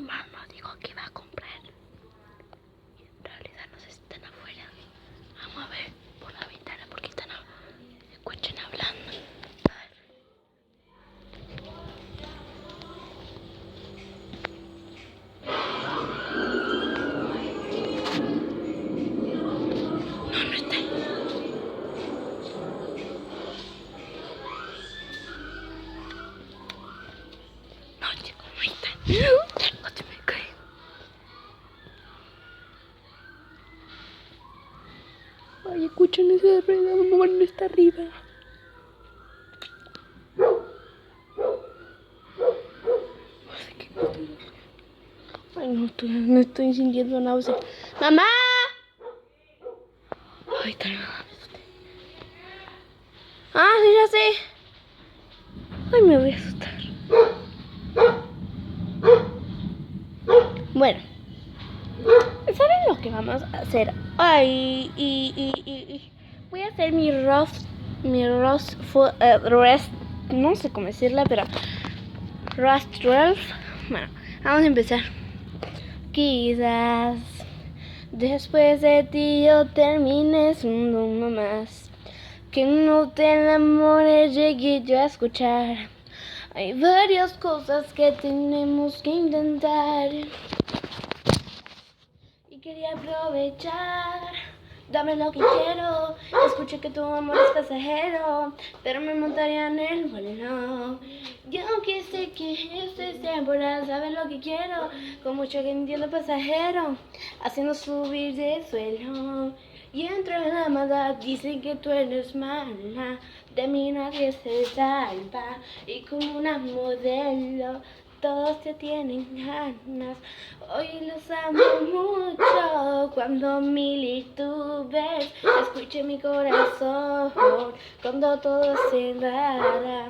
hermano dijo que iba a comprar. En realidad no sé si están afuera. Vamos a ver por la ventana porque escuchan hablando. A ver. No, no está. No, chicos, no está. No te me cae. Ay, escuchan ese ruido, mamá no está arriba. Ay, no estoy sintiendo náuseas. ¡Mamá! Ay, está bien. Ah, sí, ya sé. Ay, me voy a asustar. Bueno, ¿saben lo que vamos a hacer? Ay, voy a hacer mi roast, no sé cómo decirla, pero roast Ralph. Bueno, vamos a empezar. Quizás después de ti yo termine siendo uno más. Que no te enamores, llegué yo a escuchar. Hay varias cosas que tenemos que intentar. Y quería aprovechar. Dame lo que quiero. Escuché que tu amor es pasajero, pero me montaría en el vuelo. Y aunque sé que esto es temporal, sabes lo que quiero. Con mucho que entiendo pasajero, haciendo subir de suelo. Y entre la maldad dicen que tú eres mala. De mí nadie se salva. Y como una modelo, todos te tienen ganas. Hoy los amo mucho. Cuando mil tú ves, escuche mi corazón. Cuando todo se enrara.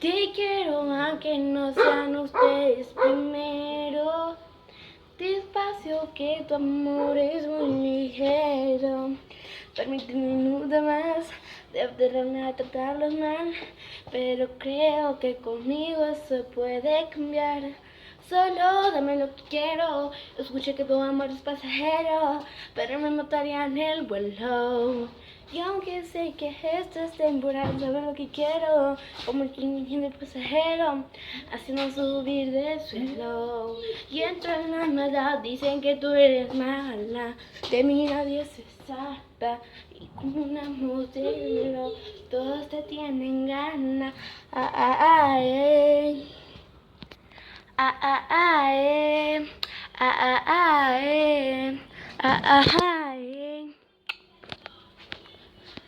Te quiero aunque no sean ustedes primero. Despacio que tu amor es muy ligero. Permíteme un minuto más de aferrarme a tratarlos mal, pero creo que conmigo eso puede cambiar. Solo dame lo que quiero. Escuché que tu amor es pasajero, pero me mataría en el vuelo. Y aunque sé que esto es temporal, sabes lo que quiero. Como el cliente pasajero, haciendo subir de suelo. Y entre la maldad dicen que tú eres mala. De mí nadie se salva. Y como una modelo, todos te tienen ganas.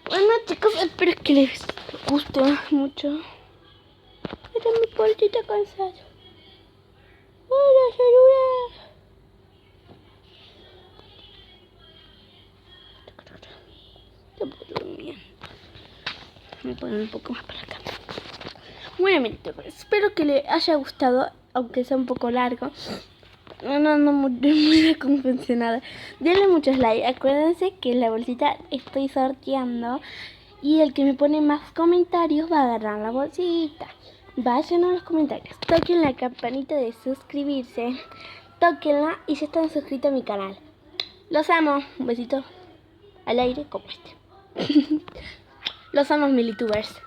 Bueno, chicos, espero que les guste mucho. Era mi pollita cansado. Hola, celular. Ya puedo dormir. Me ponen un poco más para acá. Bueno, espero que les haya gustado, aunque sea un poco largo. No muy convencionada. Denle muchos likes. Acuérdense que en la bolsita estoy sorteando. Y el que me pone más comentarios va a agarrar la bolsita. Vayan a los comentarios. Toquen la campanita de suscribirse. Tóquenla y ya están suscritos a mi canal. Los amo. Un besito al aire como este. Los amo, militubers.